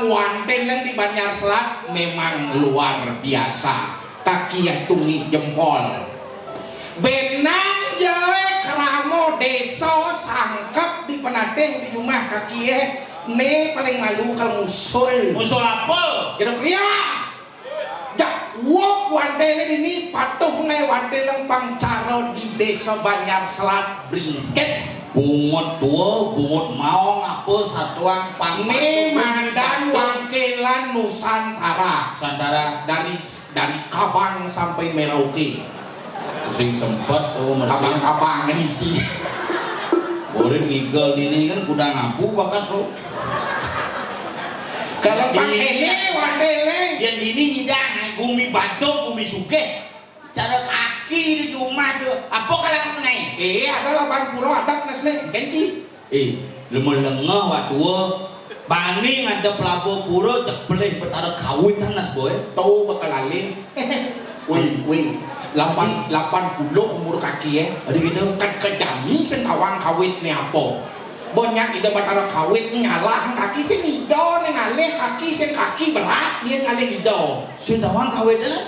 tukang wanten yang di Banjar Selat memang luar biasa. Kaki yang tungi jempol. Benang jelek ramo deso sangkep di penateh di rumah kaki ne paling malu kalau musul. Musul apa? Gitu ya. Jak wok wanten ini patuh ngai wanten yang pangcaro di desa Banjar Selat Bringket. Bungut tua, bungut maong apa satuan Ini Mandan Wangkelan Nusantara. Nusantara dari Kabang sampai Merauke. sing sempet Kabang ini sih. boleh ngigel ini kan kuda ngapu bakat lo. Kalau pakai wandele Yang ini hidang gumi batuk, gumi suke. Cara kaki di rumah tuh. Apa kalau mengenai? ada 80 adat nasle ganti. Lemah lengah waktu Bani ada pelabuh pura cek belih betara kawin tanas boy. Tahu bakal alih. Wih 80 umur kaki Ada gitu. kan kejami sentawang kawit ni apa. Banyak ide batara kawit ngalah kaki sing ido ngalih kaki sing kaki berat dia ngalih ido. Sintawang kawin dah.